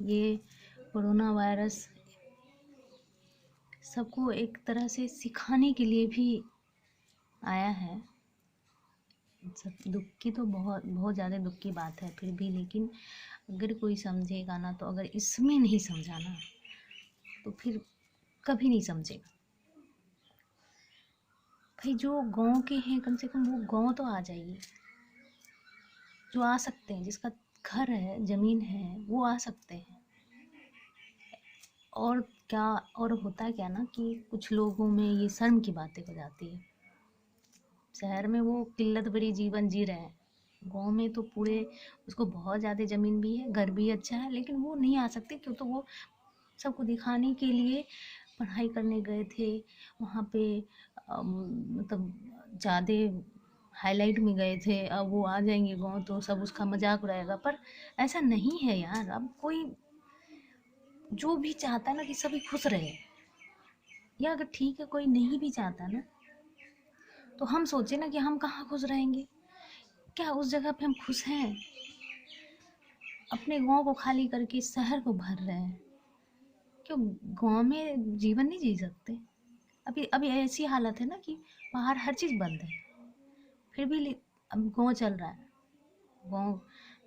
ये corona virus सबको एक तरह से सिखाने के लिए भी आया है। सब दुख की तो बहुत बहुत ज़्यादा दुख की बात है फिर भी, लेकिन अगर कोई समझेगा ना, तो अगर इसमें नहीं समझा ना तो फिर कभी नहीं समझेगा। भाई जो गांव के हैं कम से कम वो गांव तो आ जाइए, जो आ सकते हैं, जिसका घर है, ज़मीन है, वो आ सकते हैं। और क्या, और होता है क्या ना कि कुछ लोगों में ये शर्म की बातें हो जाती है। शहर में वो किल्लत भरी जीवन जी रहे हैं, गांव में तो पूरे, उसको बहुत ज़्यादा ज़मीन भी है, घर भी अच्छा है, लेकिन वो नहीं आ सकते क्यों, तो वो सबको दिखाने के लिए पढ़ाई करने गए थे वहाँ पे, मतलब ज़्यादा हाईलाइट में गए थे। अब वो आ जाएंगे गाँव तो सब उसका मजाक उड़ाएगा, पर ऐसा नहीं है यार। अब कोई जो भी चाहता है ना कि सभी खुश रहे, या अगर ठीक है कोई नहीं भी चाहता ना, तो हम सोचे ना कि हम कहाँ खुश रहेंगे, क्या उस जगह पे हम खुश हैं? अपने गांव को खाली करके शहर को भर रहे हैं। क्यों गांव में जीवन नहीं जी सकते? अभी अभी ऐसी हालत है ना कि बाहर हर चीज़ बंद है, फिर भी अब गांव चल रहा है। गांव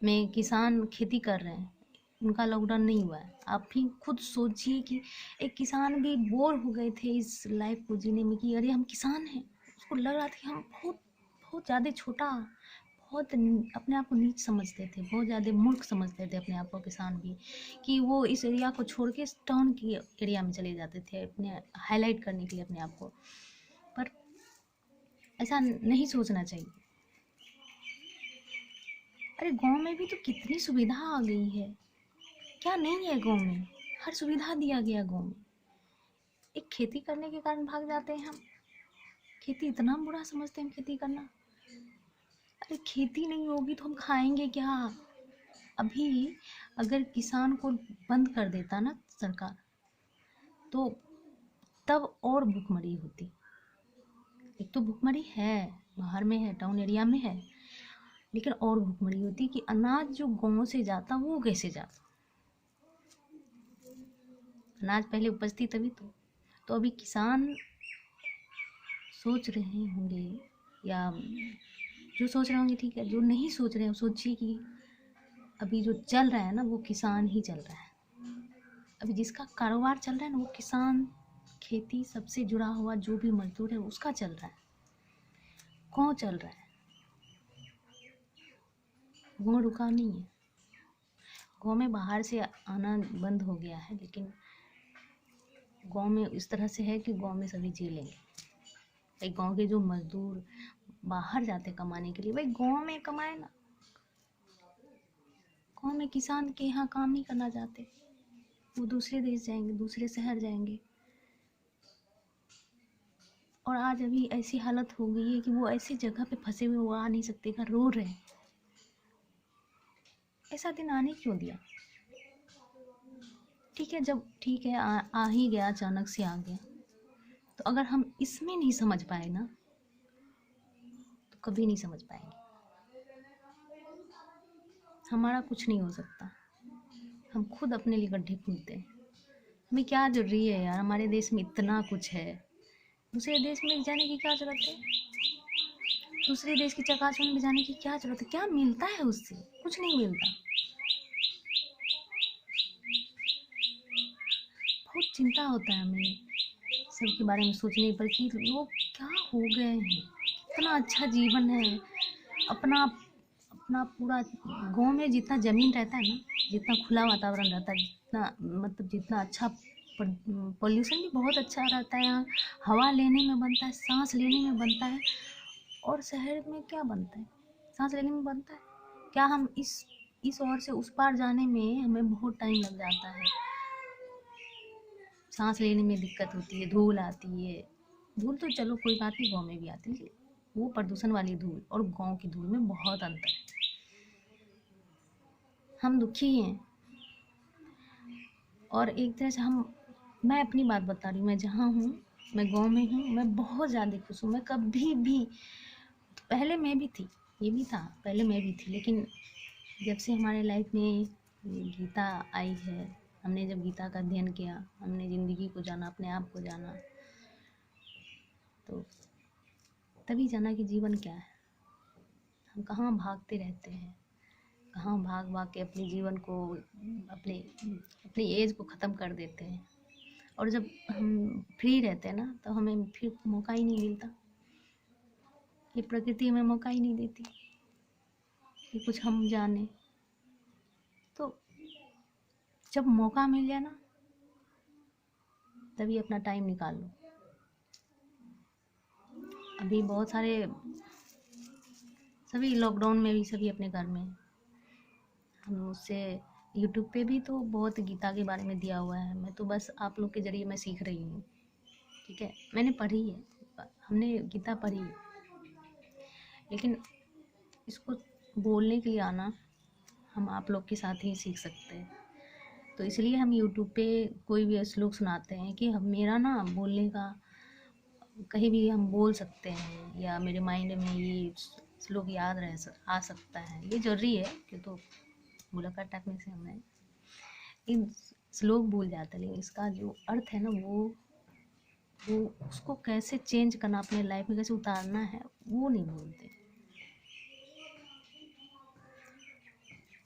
में किसान खेती कर रहे हैं, उनका लॉकडाउन नहीं हुआ है। आप भी खुद सोचिए कि एक किसान भी बोर हो गए थे इस लाइफ को जीने में कि अरे हम किसान हैं। उसको लग रहा था कि हम बहुत बहुत ज़्यादा छोटा, बहुत अपने आप को नीच समझते थे, बहुत ज़्यादा मूर्ख समझते थे अपने आप को किसान भी, कि वो इस एरिया को छोड़ के टाउन की एरिया में चले जाते थे अपने हाईलाइट करने के लिए अपने आप को। पर ऐसा नहीं सोचना चाहिए। अरे गांव में भी तो कितनी सुविधा आ गई है, क्या नहीं है गांव में? हर सुविधा दिया गया गांव में। एक खेती करने के कारण भाग जाते हैं हम, खेती इतना बुरा समझते हैं हम खेती करना। अरे खेती नहीं होगी तो हम खाएंगे क्या? अभी अगर किसान को बंद कर देता ना सरकार, तो तब और भूखमरी होती। एक तो भूखमरी है, बाहर में है, टाउन एरिया में है, लेकिन और भूखमरी होती कि अनाज जो गांव से जाता वो कैसे जाता। अनाज पहले उपजती तभी तो अभी किसान सोच रहे होंगे, या जो सोच रहे होंगे ठीक है, जो नहीं सोच रहे हैं सोचिए कि अभी जो चल रहा है ना वो किसान ही चल रहा है। अभी जिसका कारोबार चल रहा है ना वो किसान, खेती सबसे जुड़ा हुआ जो भी मजदूर है उसका चल रहा है। कौन चल रहा है? वो रुका नहीं है। गाँव में बाहर से आना बंद हो गया है, लेकिन गांव में इस तरह से है कि गांव में सभी जी लेंगे। भाई गांव के जो मजदूर बाहर जाते कमाने के लिए, भाई गांव में कमाए ना। गांव में किसान के यहाँ काम नहीं करना चाहते, वो दूसरे देश जाएंगे, दूसरे शहर जाएंगे। और आज अभी ऐसी हालत हो गई है कि वो ऐसी जगह पे फंसे हुए, वो आ नहीं सकते, घर रो रहे हैं। ऐसा दिन आने क्यों दिया? ठीक है, जब ठीक है आ ही गया, अचानक से आ गया, तो अगर हम इसमें नहीं समझ पाए ना तो कभी नहीं समझ पाएंगे। हमारा कुछ नहीं हो सकता, हम खुद अपने लिए गड्ढे खोदते हैं। हमें क्या जरूरी है यार, हमारे देश में इतना कुछ है, दूसरे देश में जाने की क्या जरूरत है? दूसरे देश की चकाचौंध में जाने की क्या जरूरत है? क्या मिलता है उससे? कुछ नहीं मिलता। बहुत चिंता होता है हमें सबके बारे में सोचने पर कि लोग क्या हो गए हैं। कितना अच्छा जीवन है अपना, अपना पूरा गांव में जितना ज़मीन रहता है ना, जितना खुला वातावरण रहता है, जितना मतलब जितना अच्छा, पोल्यूशन भी बहुत अच्छा रहता है यहाँ, हवा लेने में बनता है, सांस लेने में बनता है। और शहर में क्या बनता है? सांस लेने में बनता है क्या? हम इस ओर से उस पार जाने में हमें बहुत टाइम लग जाता है, सांस लेने में दिक्कत होती है, धूल आती है। धूल तो चलो कोई बात नहीं, गाँव में भी आती है, वो प्रदूषण वाली धूल और गाँव की धूल में बहुत अंतर है। हम दुखी हैं, और एक तरह से मैं अपनी बात बता रही हूँ, मैं जहाँ हूँ, मैं गांव में हूँ, मैं बहुत ज़्यादा खुश हूँ। मैं कभी भी, पहले मैं भी थी, ये भी था, पहले मैं भी थी, लेकिन जब से हमारे लाइफ में ये गीता आई है, हमने जब गीता का अध्ययन किया, हमने ज़िंदगी को जाना, अपने आप को जाना, तो तभी जाना कि जीवन क्या है। हम कहाँ भागते रहते हैं, कहाँ भाग भाग के अपने जीवन को, अपने अपनी एज को ख़त्म कर देते हैं। और जब हम फ्री रहते हैं ना, तो हमें फिर मौका ही नहीं मिलता। ये प्रकृति हमें मौका ही नहीं देती कि कुछ हम जाने। तो जब मौका मिल जाए ना, तभी अपना टाइम निकाल लो। अभी बहुत सारे, सभी लॉकडाउन में भी सभी अपने घर में, हम उससे यूट्यूब पे भी तो बहुत गीता के बारे में दिया हुआ है। मैं तो बस आप लोग के ज़रिए मैं सीख रही हूँ, ठीक है। मैंने पढ़ी है, हमने गीता पढ़ी है, लेकिन इसको बोलने के लिए आना हम आप लोग के साथ ही सीख सकते हैं। तो इसलिए हम यूट्यूब पे कोई भी श्लोक सुनाते हैं कि हम, मेरा ना बोलने का कहीं भी हम बोल सकते हैं, या मेरे माइंड में ये श्लोक याद आ सकता है। ये जरूरी है कि तो मुलाकात टाकने से हमें इन श्लोक भूल जाते हैं, लेकिन इसका जो अर्थ है ना, वो उसको कैसे चेंज करना, अपने लाइफ में कैसे उतारना है, वो नहीं भूलते।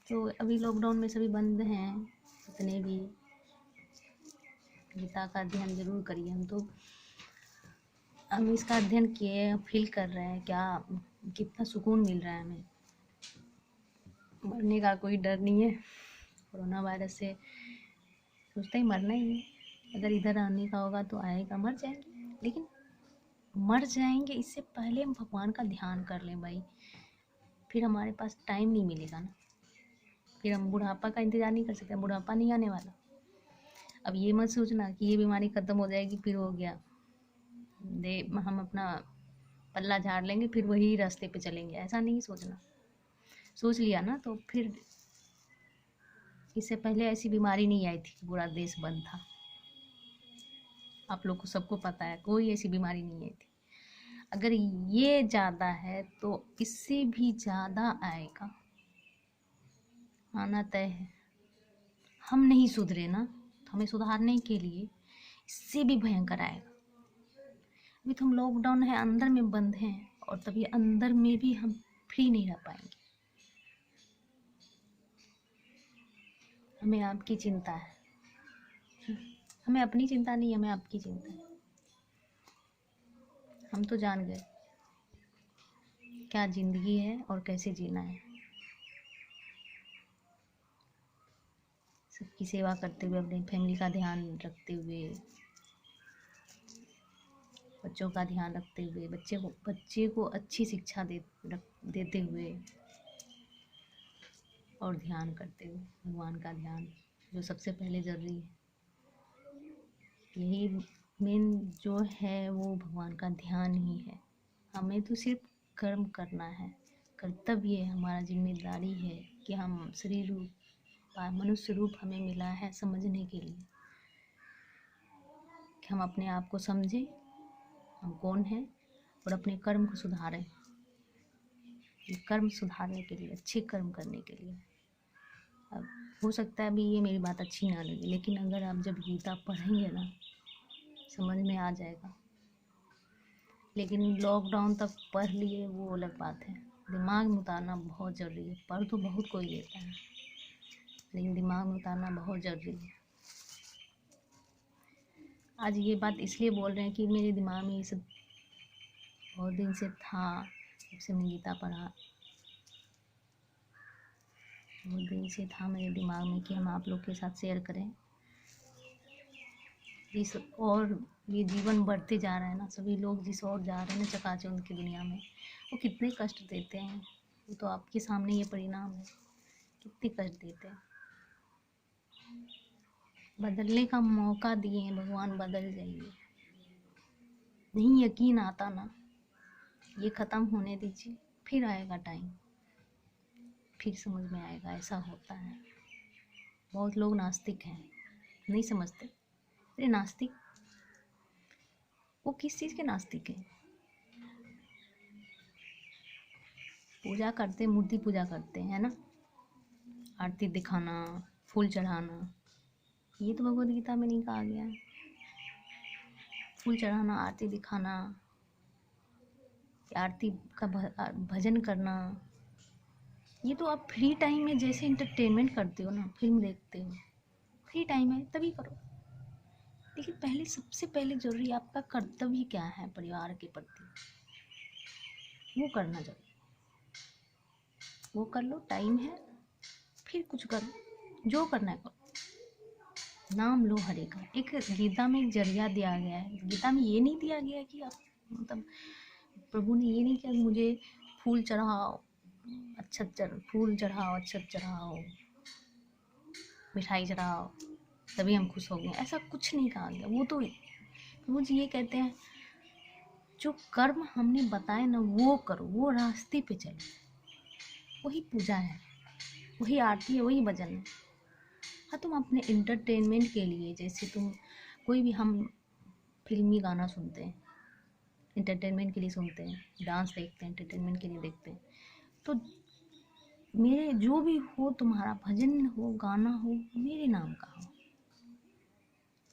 तो अभी लॉकडाउन में सभी बंद हैं, जितने भी, गीता का अध्ययन जरूर करिए। हम इसका अध्ययन किए, फील कर रहे हैं क्या, कितना सुकून मिल रहा है हमें। मरने का कोई डर नहीं है। कोरोना वायरस से सोचते ही मरना ही है, अगर इधर आने का होगा तो आएगा, मर जाएंगे। लेकिन मर जाएंगे इससे पहले हम भगवान का ध्यान कर लें भाई, फिर हमारे पास टाइम नहीं मिलेगा ना, फिर हम बुढ़ापा का इंतज़ार नहीं कर सकते, बुढ़ापा नहीं आने वाला। अब ये मत सोचना कि ये बीमारी ख़त्म हो जाएगी फिर हो गया, हम अपना पल्ला झाड़ लेंगे फिर वही रास्ते पे चलेंगे, ऐसा नहीं सोचना। सोच लिया ना तो फिर, इससे पहले ऐसी बीमारी नहीं आई थी, पूरा देश बंद था, आप लोग को सबको पता है, कोई ऐसी बीमारी नहीं आई थी। अगर ये ज़्यादा है तो इससे भी ज़्यादा आएगा, आना तय है। हम नहीं सुधरे ना, तो हमें सुधारने के लिए इससे भी भयंकर आएगा। अभी तो हम लॉकडाउन है, अंदर में बंद हैं, और तभी अंदर में भी हम फ्री नहीं रह पाएंगे। हमें आपकी चिंता है, हमें अपनी चिंता नहीं, हमें आपकी चिंता है। हम तो जान गए क्या ज़िंदगी है और कैसे जीना है। सबकी सेवा करते हुए, अपनी फैमिली का ध्यान रखते हुए, बच्चों का ध्यान रखते हुए, बच्चे को अच्छी शिक्षा देते हुए, और ध्यान करते हुए, भगवान का ध्यान जो सबसे पहले ज़रूरी है। यही मेन जो है वो भगवान का ध्यान ही है। हमें तो सिर्फ कर्म करना है, कर्तव्य है, हमारा जिम्मेदारी है कि हम शरीर रूप, मनुष्य रूप हमें मिला है समझने के लिए, कि हम अपने आप को समझें, हम कौन हैं, और अपने कर्म को सुधारें। कर्म सुधारने के लिए, अच्छे कर्म करने के लिए। अब हो सकता है अभी ये मेरी बात अच्छी ना लगे, लेकिन अगर आप जब गीता पढ़ेंगे ना, समझ में आ जाएगा। लेकिन लॉकडाउन तक पढ़ लिए वो अलग बात है, दिमाग में उतारना बहुत ज़रूरी है। पढ़ तो बहुत कोई लेता है, लेकिन दिमाग में उतारना बहुत ज़रूरी है। आज ये बात इसलिए बोल रहे हैं कि मेरे दिमाग में ये सब बहुत दिन से था, जब से मैंने गीता पढ़ा, बहुत दिन से था मेरे दिमाग में कि हम आप लोग के साथ शेयर करें। जिस और ये जीवन बढ़ते जा रहा है ना, सभी लोग जिस और जा रहे हैं ना चकाचौंध की दुनिया में, वो कितने कष्ट देते हैं, वो तो आपके सामने ये परिणाम है, कितने कष्ट देते हैं। बदलने का मौका दिए हैं भगवान, बदल जाइए। नहीं यकीन आता ना, ये ख़त्म होने दीजिए, फिर आएगा टाइम, फिर समझ में आएगा ऐसा होता है। बहुत लोग नास्तिक हैं, नहीं समझते। अरे नास्तिक, वो किस चीज़ के नास्तिक हैं? पूजा करते, मूर्ति पूजा करते हैं, है ना, आरती दिखाना, फूल चढ़ाना, ये तो भगवद गीता में नहीं कहा गया है। फूल चढ़ाना, आरती दिखाना, आरती का भजन करना, ये तो आप फ्री टाइम में जैसे इंटरटेनमेंट करते हो ना, फिल्म देखते हो, फ्री टाइम है तभी करो। लेकिन पहले, सबसे पहले जरूरी आपका कर्तव्य क्या है परिवार के प्रति, वो करना जरूरी, वो कर लो, टाइम है, फिर कुछ करो, जो करना है करो। नाम लो हरे का। एक गीता में एक जरिया दिया गया है, गीता में ये नहीं दिया गया कि आप, मतलब प्रभु ने ये नहीं किया कि मुझे फूल चढ़ाओ, फूल चढ़ाओ, अक्षत चढ़ाओ, मिठाई चढ़ाओ, तभी हम खुश हो गए, ऐसा कुछ नहीं कहा गया। वो तो प्रभु जी ये कहते हैं, जो कर्म हमने बताए ना वो करो, वो रास्ते पे चलो, वही पूजा है, वही आरती है, वही भजन है। हाँ, तुम अपने इंटरटेनमेंट के लिए, जैसे तुम कोई भी, हम फिल्मी गाना सुनते हैं, इंटरटेनमेंट के लिए सुनते हैं, डांस देखते हैं, एंटरटेनमेंट के लिए देखते हैं, तो मेरे जो भी हो, तुम्हारा भजन हो, गाना हो, मेरे नाम का हो।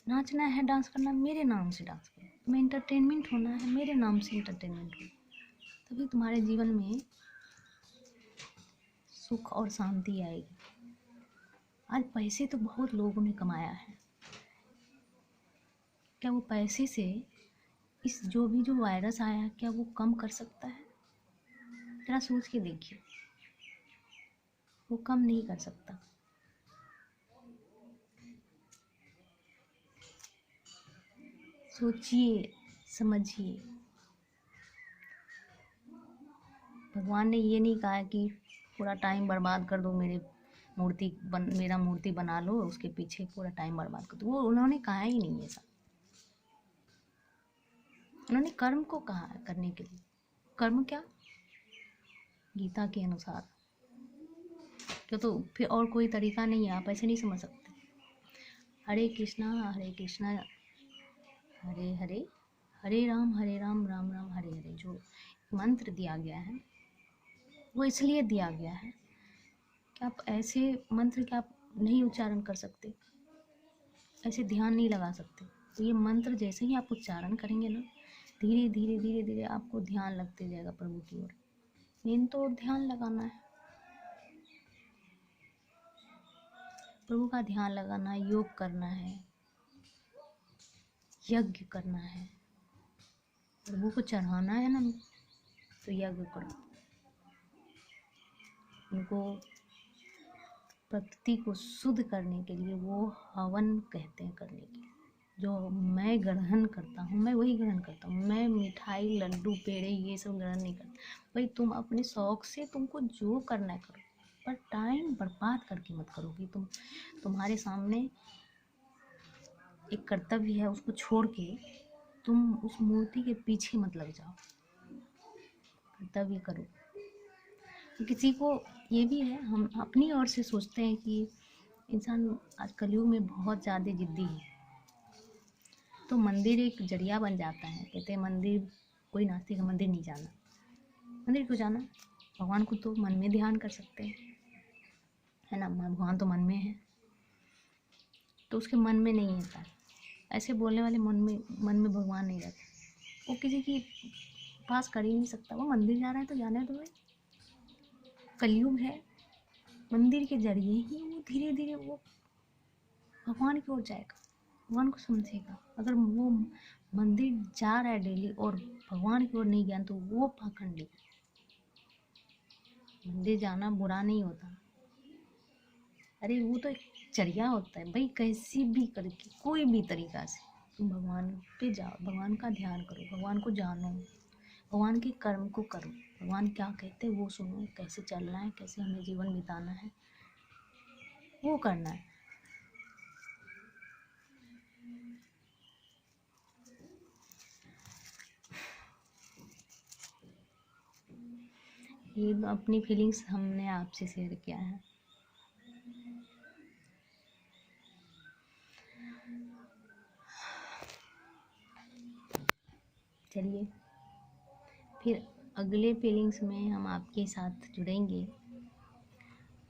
नाचना है, डांस करना, मेरे नाम से डांस करो। तुम्हें एंटरटेनमेंट होना है, मेरे नाम से एंटरटेनमेंट हो, तभी तुम्हारे जीवन में सुख और शांति आएगी। आज पैसे तो बहुत लोगों ने कमाया है, क्या वो पैसे से इस जो वायरस आया, क्या वो कम कर सकता है? जरा सोच के देखिए, वो कम नहीं कर सकता। सोचिए, समझिए। भगवान ने ये नहीं कहा कि पूरा टाइम बर्बाद कर दो, मेरा मूर्ति बना लो, उसके पीछे पूरा टाइम बर्बाद कर दो, वो उन्होंने कहा ही नहीं ऐसा। उन्होंने कर्म को कहा है करने के लिए। कर्म क्या? गीता के अनुसार। क्यों, तो फिर और कोई तरीका नहीं है, आप ऐसे नहीं समझ सकते। हरे कृष्णा हरे हरे, हरे राम राम राम हरे हरे, जो मंत्र दिया गया है वो इसलिए दिया गया है कि आप ऐसे मंत्र के आप नहीं उच्चारण कर सकते, ऐसे ध्यान नहीं लगा सकते। तो ये मंत्र जैसे ही आप उच्चारण करेंगे ना, धीरे धीरे धीरे धीरे आपको ध्यान लगते जाएगा प्रभु की ओर। मेन तो ध्यान लगाना है, प्रभु का ध्यान लगाना है, योग करना है, यज्ञ करना है, प्रभु को चढ़ाना है ना, तो यज्ञ करो। उनको प्रकृति को शुद्ध करने के लिए वो हवन कहते हैं करने के लिए। जो मैं ग्रहण करता हूँ, मैं वही ग्रहण करता हूँ। मैं मिठाई, लड्डू, पेड़े ये सब ग्रहण नहीं करता। भाई तुम अपने शौक से तुमको जो करना है करो, पर टाइम बर्बाद करके मत करो कि तुम्हारे सामने एक कर्तव्य है, उसको छोड़ के तुम उस मूर्ति के पीछे मत लग जाओ। कर्तव्य करो। किसी को ये भी है, हम अपनी ओर से सोचते हैं कि इंसान आज कलयुग में बहुत ज़्यादा जिद्दी है, तो मंदिर एक जरिया बन जाता है। कहते हैं मंदिर, कोई नास्तिक है मंदिर नहीं जाना। मंदिर क्यों जाना? भगवान को तो मन में ध्यान कर सकते हैं, है ना। भगवान तो मन में है, तो उसके मन में नहीं होता। ऐसे बोलने वाले मन में भगवान नहीं रहते, वो किसी की पास कर ही नहीं सकता। वो मंदिर जा रहा है तो जाने दो भाई, कलयुग है। मंदिर के जरिए ही वो धीरे धीरे वो भगवान की ओर जाएगा, भगवान को समझेगा। अगर वो मंदिर जा रहा है डेली और भगवान की ओर नहीं गया तो वो पाखंडी। मंदिर जाना बुरा नहीं होता, अरे वो तो एक जरिया होता है भाई। कैसी भी करके, कोई भी तरीका से तुम भगवान पे जाओ, भगवान का ध्यान करो, भगवान को जानो, भगवान के कर्म को करो। भगवान क्या कहते हैं वो सुनो, कैसे चलना है, कैसे हमें जीवन बिताना है, वो करना है। ये अपनी फीलिंग्स हमने आपसे शेयर किया है। चलिए फिर अगले फीलिंग्स में हम आपके साथ जुड़ेंगे।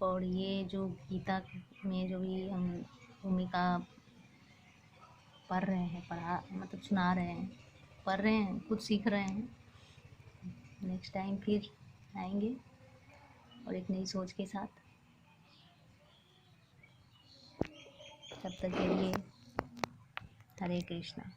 और ये जो गीता में जो भी हम भूमिका पढ़ रहे हैं, मतलब सुना रहे हैं, पढ़ रहे हैं, कुछ सीख रहे हैं। नेक्स्ट टाइम फिर आएंगे और एक नई सोच के साथ। तब तक के लिए हरे कृष्णा।